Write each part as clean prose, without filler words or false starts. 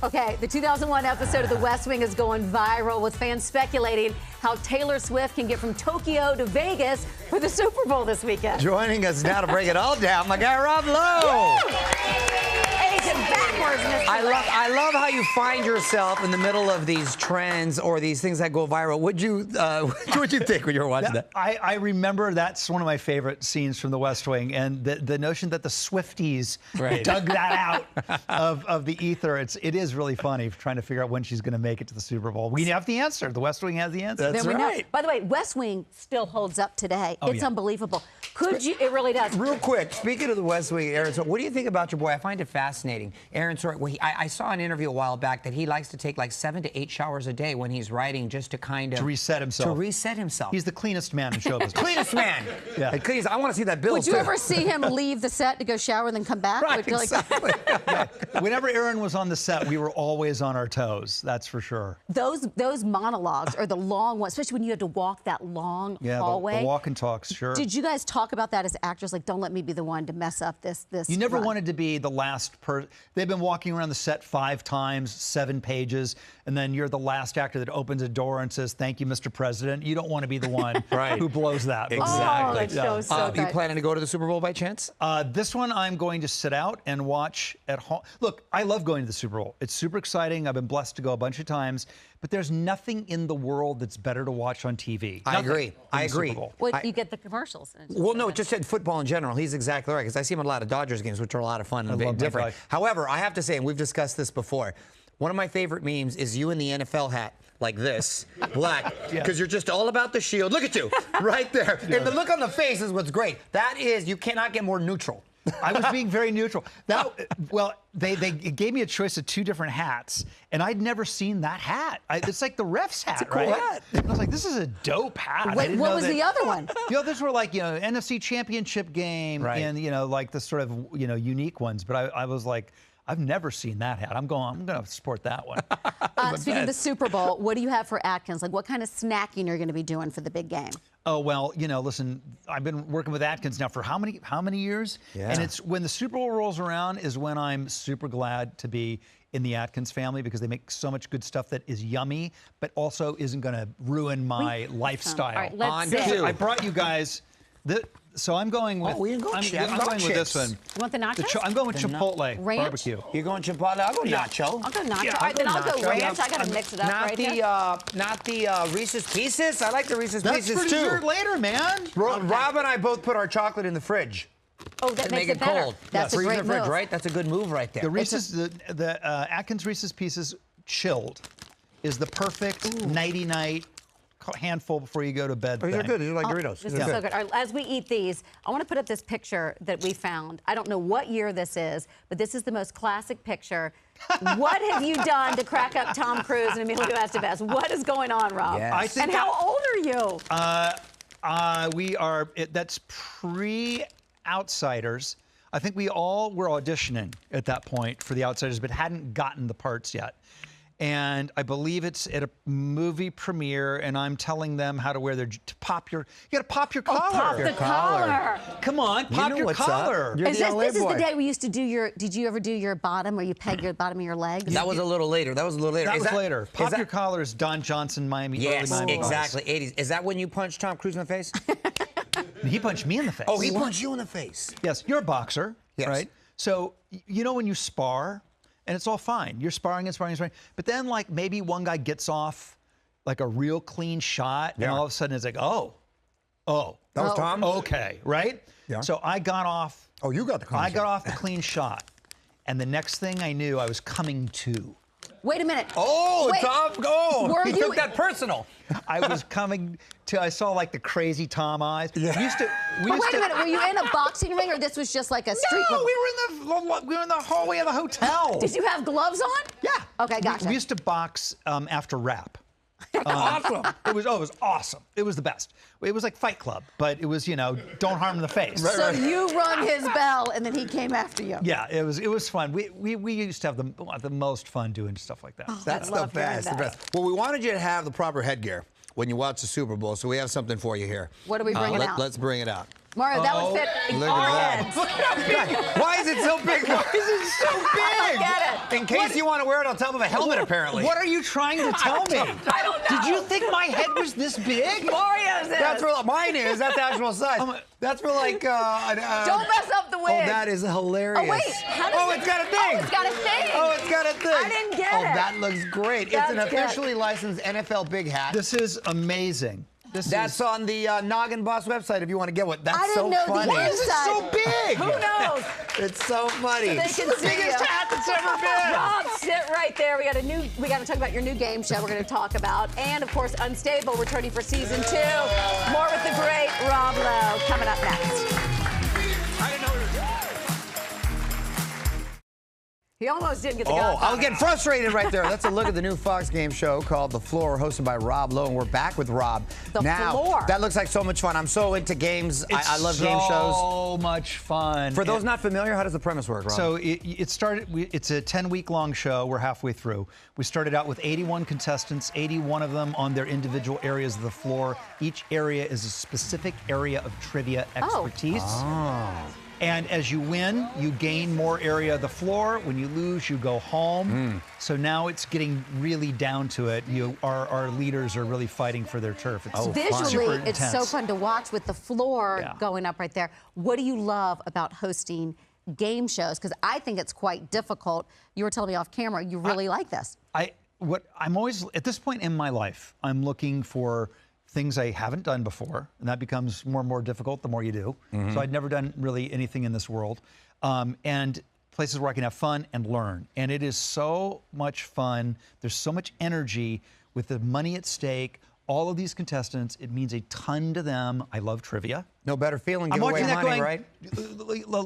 Okay, the 2001 episode of The West Wing is going viral with fans speculating how Taylor Swift can get from Tokyo to Vegas for the Super Bowl this weekend. Joining us now to break it all down, my guy Rob Lowe. Agent backwards, Mr. I love how you find yourself in the middle of these trends or these things that go viral. What'd you think when you were watching that? I remember that's one of my favorite scenes from The West Wing, and the notion that the Swifties dug that out of the ether. It is really funny trying to figure out when she's going to make it to the Super Bowl. We have the answer. The West Wing has the answer. That's right. By the way, West Wing still holds up today. It's unbelievable. It really does. Real quick, speaking of the West Wing, Aaron, so what do you think about your boy? I find it fascinating. Aaron Sorkin, well, I saw an interview a while back that he likes to take like 7 to 8 showers a day when he's writing just to kind of... To reset himself. To reset himself. He's the cleanest man in show business. Cleanest man. Yeah. Cleanest, I want to see that bill, Would you ever see him leave the set to go shower and then come back? Right, exactly. Yeah. Whenever Aaron was on the set, we were always on our toes. That's for sure. Those monologues are the long ones, especially when you have to walk that long hallway. The walk and talks, sure. Did you guys talk about that as actors? Like, don't let me be the one to mess up this You never run. wanted to be the last person. They've been walking around the set 5 times, 7 pages, and then you're the last actor that opens a door and says, "Thank you, Mr. President." You don't want to be the one who blows that. Exactly. Oh, that show's so you good. planning to go to the Super Bowl by chance? This one I'm going to sit out and watch at home. Look, I love going to the Super Bowl. It's super exciting. I've been blessed to go a bunch of times, but there's nothing in the world that's better to watch on TV. I agree. I agree. Well, you get the commercials. Well, no, just said football in general. He's exactly right, because I see him at a lot of Dodgers games, which are a lot of fun and very different. However, I have to say, and we've discussed this before, one of my favorite memes is you in the NFL hat, like this, black, because you're just all about the shield. Look at you, right there. And the look on the face is what's great. That is, you cannot get more neutral. I was being very neutral. They gave me a choice of 2 different hats, and I'd never seen that hat. It's like the ref's hat, It's a cool hat. And I was like, this is a dope hat. Wait, what was the other one? Those were like, NFC Championship game and, like the sort of, unique ones. But I was like, I've never seen that hat. I'm going to support that one. Speaking of the Super Bowl, what do you have for Atkins? Like, what kind of snacking are you going to be doing for the big game? Oh, well, listen, I've been working with Atkins now for how many years? Yeah. And it's when the Super Bowl rolls around is when I'm super glad to be in the Atkins family, because they make so much good stuff that is yummy, but also isn't going to ruin my lifestyle. All right, let's see. I brought you guys so I'm going with. Oh, we didn't go I'm going with this one. You want the nachos? I'm going with Chipotle ranch? barbecue. You're going Chipotle? I'll go nacho. I'll go nacho. Yeah, All right, then I'll go ranch. I got to mix it up Not right the here. not the Reese's Pieces. I like the Reese's That's Pieces for too. dessert later, man. Rob and I both put our chocolate in the fridge. Oh, that to makes make it better. cold. That's a Freeze great in the fridge, move. right? That's a good move right there. The Reese's, the Atkins Reese's Pieces chilled is the perfect nighty-night handful before you go to bed. Oh, these are good. These are like Doritos. This is so good. All right, as we eat these, I want to put up this picture that we found. I don't know what year this is, but this is the most classic picture. What have you done to crack up Tom Cruise and Emilio Estevez? What is going on, Rob? Yes. And how old are you? We are. That's pre-Outsiders. I think we all were auditioning at that point for the Outsiders, but hadn't gotten the parts yet. And I believe it's at a movie premiere, and I'm telling them how to wear you gotta pop your collar. Pop the collar. Come on, pop your collar. This is the day we used to do did you ever do your bottom, where you peg your bottom of your leg? That was a little later. That was later. Pop your collar is Don Johnson, Miami. Yes, early Miami exactly. 80s. Is that when you punched Tom Cruise in the face? He punched me in the face. Oh, he punched you in the face. Yes, you're a boxer, right? So when you spar, and it's all fine. You're sparring and sparring and sparring. But then, like, maybe one guy gets off, like, a real clean shot, and all of a sudden it's like, oh. That was Tom? Okay, right? Yeah. So I got off. Oh, you got the clean shot. I got off the clean shot. And the next thing I knew, I was coming to. Wait a minute. Oh, Tom, go. He took that personal. I was coming to, I saw like the crazy Tom eyes. Yeah. Wait a minute, were you in a boxing ring, or this was just like a street? No, we were in the hallway of the hotel. Did you have gloves on? Yeah. Okay, gotcha. We used to box after rap. Awesome. It was awesome. It was the best. It was like Fight Club, but it was, don't harm the face. So you rung his bell, and then he came after you. Yeah, it was fun. We used to have the most fun doing stuff like that. That's the best. Well, we wanted you to have the proper headgear. when you watch the Super Bowl. So we have something for you here. What are we bringing out? Let's bring it out. Mario, that would fit our heads. Why is it so big? Why is it so big? I don't get it. In case you want to wear it on top of a helmet, apparently. What are you trying to tell me? I don't know. Did you think my head was this big? Mario's is. That's for mine is. That's the actual size. That's for like. Don't mess up the wig. Oh, that is hilarious. Oh, wait. How does it's got a thing. Oh, it's got a thing. Oh, it's got a thing. I didn't get it. Oh, that looks great. That's it's an good. officially licensed NFL big hat. This is amazing. That's on the Noggin Boss website if you want to get one. That's I didn't so know funny. the Why is it so big? Who knows? It's so funny. So they can the see biggest you. hat that's ever been. Rob, sit right there. We got to talk about your new game show we're going to talk about. And, of course, Unstable returning for season 2. More with the great Rob Lowe coming up next. He almost didn't get the gun. I was getting frustrated right there. That's a look at the new Fox game show called The Floor, hosted by Rob Lowe, and we're back with Rob. The now, Floor. That looks like so much fun. I'm so into games. I love so game shows. So much fun. For those not familiar, how does the premise work, Rob? So it started. It's a 10-week-long show. We're halfway through. We started out with 81 contestants, 81 of them on their individual areas of the floor. Each area is a specific area of trivia expertise. And as you win, you gain more area of the floor. When you lose, you go home. So now it's getting really down to it. Our leaders are really fighting for their turf. It's Visually, super it's so intense. fun to watch with the floor going up right there. What do you love about hosting game shows? Because I think it's quite difficult. You were telling me off camera, you really like this. I'm always, at this point in my life, I'm looking for things I haven't done before, and that becomes more and more difficult the more you do. So I'd never done really anything in this world. And places where I can have fun and learn. And it is so much fun. There's so much energy with the money at stake. All of these contestants, it means a ton to them. I love trivia. No better feeling, I'm give away watching that money, going, right?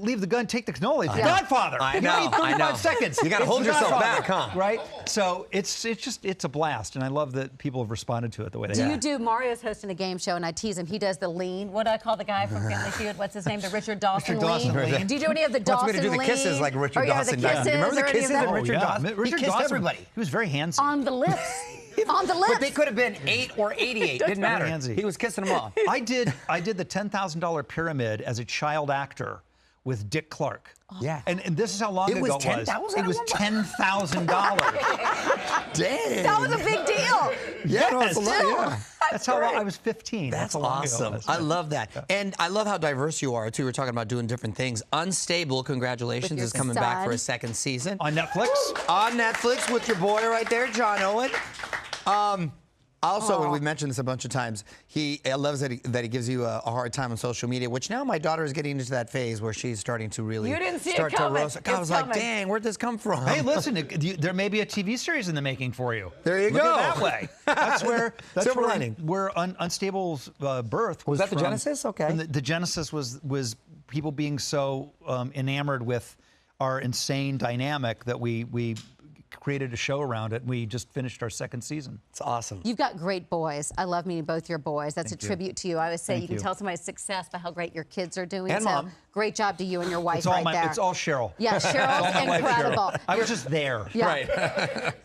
leave the gun, take the cannoli. It's Godfather. I You know, need 35 I know. seconds. You gotta It's hold the yourself Godfather, back, huh? Right? So it's a blast, and I love that people have responded to it the way they have. Do you do, Mario's hosting a game show, and I tease him, he does the lean. What do I call the guy from Family Feud? What's his name? The Richard Dawson lean? Do you do any of the Dawson Wants me to do the lean? kisses like Richard Or, Dawson the does. kisses, You remember the or any of kisses that? in Richard Dawson? Richard He kissed Dawson, everybody. He was very handsy. On the lips. On the lips. But they could have been 8 or 88. Didn't matter. Handsy. He was kissing them all. I did the $10,000 pyramid as a child actor with Dick Clark. Yeah. And this is how long It ago was it was. $10,000? It was $10,000. Dang. That was a big deal. Yeah, no, it's Yes. a lot, yeah. That's how long I was 15. That's how long ago it awesome. was. I love that. And I love how diverse you are, too. We're talking about doing different things. Unstable, congratulations, With your is coming back for a son. second season. On Netflix? On Netflix with your boy right there, John Owen. Also, and we've mentioned this a bunch of times, he loves that he gives you a hard time on social media, which now my daughter is getting into that phase where she's starting to really You didn't see it start to coming. roast. I was like, dang, where'd this come from? Hey, listen, there may be a TV series in the making for you. There you Look go. At it that way. That's Silver where lining. Unstable's birth was that the from. genesis? Okay. And the genesis was people being so enamored with our insane dynamic that we created a show around it. We just finished our second season. It's awesome. You've got great boys. I love meeting both your boys. That's Thank a you. tribute to you. I always say Thank you can you. tell somebody's success by how great your kids are doing. And so Mom. great job to you and your wife It's all right there. It's all Cheryl. Yeah, It's all Cheryl's my wife, incredible. Cheryl. I was just there. Yeah. Right.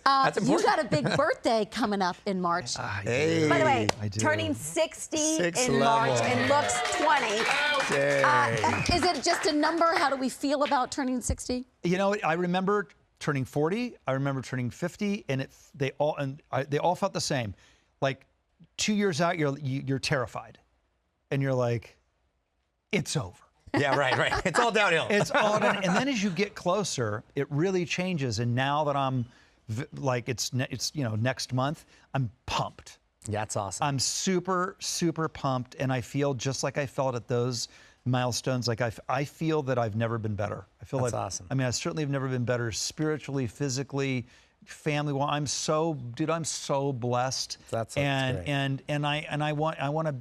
That's You important. got a big birthday coming up in March. Hey. By the way, I do. turning 60 Six in March level. and looks 20. Dang. Is it just a number? How do we feel about turning 60? You know, I remember turning 40. I remember turning 50, and they all felt the same. Like 2 years out, you're terrified, and you're like, it's over. Yeah, right. It's all downhill. It's all done. And then as you get closer, it really changes. And now that I'm like it's next month, I'm pumped. Yeah, that's awesome. I'm super, super pumped, and I feel just like I felt at those milestones. Like I feel that I've never been better. I feel That's like awesome. I mean, I certainly have never been better spiritually, physically, family. Well, I'm so blessed. That's great. And I want to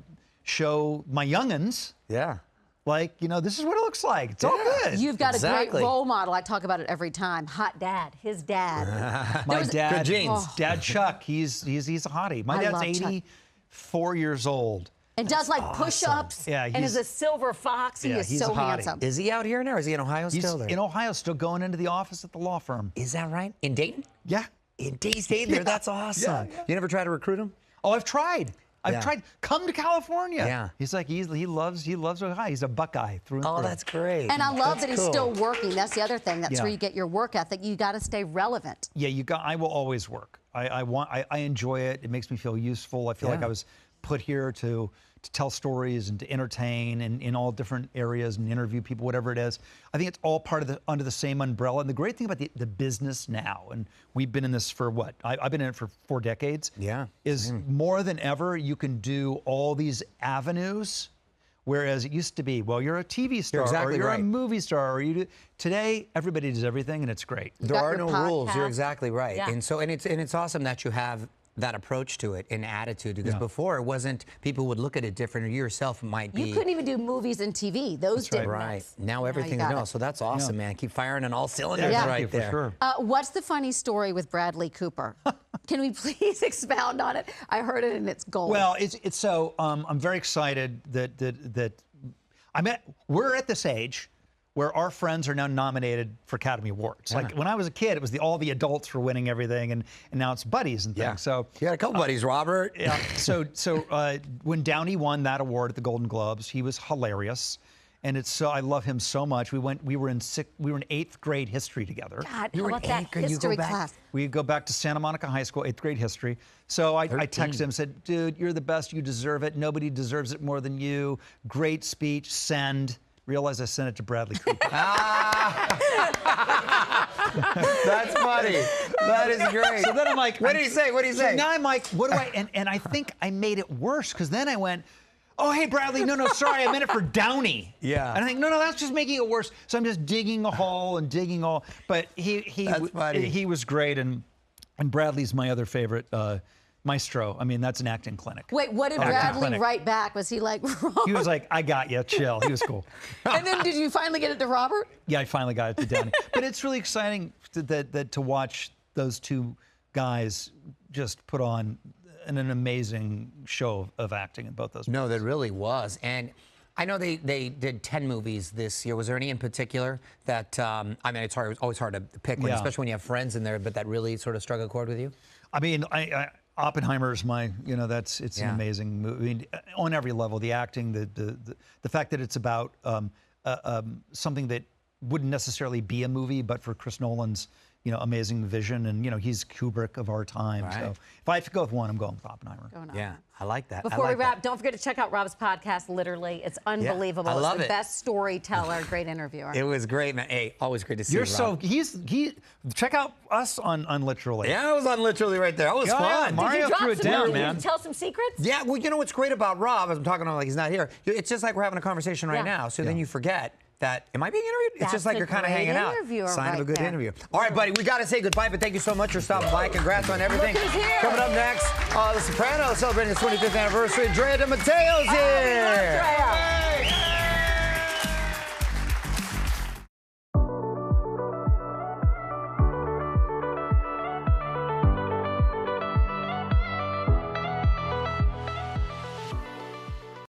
show my youngins, Yeah. like, this is what it looks like. It's all good. You've got a Exactly. great role model. I talk about it every time. Hot dad, his dad. My dad, Good genes. Oh. Dad Chuck, he's a hottie. My I dad's love Chuck. 84 years old. And does like push-ups. Yeah, and is a silver fox. He yeah, is he's so a hottie. handsome. Is he out here now, or is he in Ohio He's still? There? in Ohio, still going into the office at the law firm. Is that right? In Dayton? Yeah. In Dayton, there. That's awesome. Yeah. You never try to recruit him? Oh, I've tried. I've tried. Come to California. Yeah. He's like he loves Ohio. He's a Buckeye through and through. Oh, that's great. And I love that he's cool. still working. That's the other thing. That's where you get your work ethic. You got to stay relevant. Yeah, I will always work. I enjoy it. It makes me feel useful. I feel like I was put here to tell stories and to entertain and in all different areas and interview people, whatever it is. I think it's all part of under the same umbrella. And the great thing about the business now, and we've been in this for what? I've been in it for 4 decades. Yeah. Is more than ever you can do all these avenues. Whereas it used to be, well, you're a TV star, or you're a movie star, or today everybody does everything, and it's great. There are no rules. You're exactly right. Yeah. And so, and it's awesome that you have that approach to it and attitude, because before it wasn't, people would look at it different, or you yourself might be. You couldn't even do movies and TV. Those didn't. Right. Now everything's no. So that's awesome, man. Keep firing on all cylinders right there. For sure. What's the funny story with Bradley Cooper? Can we please expound on it? I heard it and it's gold. Well, it's so I'm very excited that we're at this age where our friends are now nominated for Academy Awards. Like when I was a kid, it was all the adults were winning everything, and now it's buddies and things. Yeah. So you got a couple buddies, Robert. Yeah. So when Downey won that award at the Golden Globes, he was hilarious, and I love him so much. We were in 8th grade history together. God, how about that history class? We go back to Santa Monica High School, 8th grade history. So I texted him, said, "Dude, you're the best. You deserve it. Nobody deserves it more than you. Great speech. Send." Realized I sent it to Bradley Cooper. That's funny. That is great. So then I'm like, what did he say? What did he say? So now I'm like, what do I? And I think I made it worse, because then I went, "Oh, hey, Bradley, no, sorry, I meant it for Downey." Yeah. And I think, no, that's just making it worse. So I'm just digging a hole and digging all. But That's funny. he was great, and Bradley's my other favorite. Maestro. I mean, that's an acting clinic. Wait, what did Bradley write back? Was he like, wrong? He was like, "I got you, chill." He was cool. And then did you finally get it to Robert? Yeah, I finally got it to Downey. But it's really exciting to watch those two guys just put on an amazing show of acting in both those movies. No, that really was. And I know they did 10 movies this year. Was there any in particular that, I mean, it's always hard to pick, especially when you have friends in there, but that really sort of struck a chord with you? I mean, Oppenheimer is my, it's an amazing movie. I mean, on every level, the acting, the fact that it's about something that wouldn't necessarily be a movie, but for Chris Nolan's, amazing vision, and he's Kubrick of our time. Right. So if I have to go with one, I'm going with Oppenheimer. Yeah, I like that. Before we wrap, don't forget to check out Rob's podcast, Literally. It's unbelievable. I love it's the best storyteller, great interviewer. It was great, man. Hey, always great to see you, Rob. Check out us on Literally. Yeah, I was on Literally right there. That was fun. Mario threw it down, man. Did you tell some secrets? Yeah, well, you know what's great about Rob, as I'm talking to him like he's not here, it's just like we're having a conversation right now, so then you forget that, am I being interviewed? It's just like you're kind of hanging out. Sign of a good interview. All right, buddy, we got to say goodbye, but thank you so much for stopping by. Congrats on everything. Look who's here. Coming up next, The Sopranos celebrating its 25th anniversary. Drea de Matteo's here.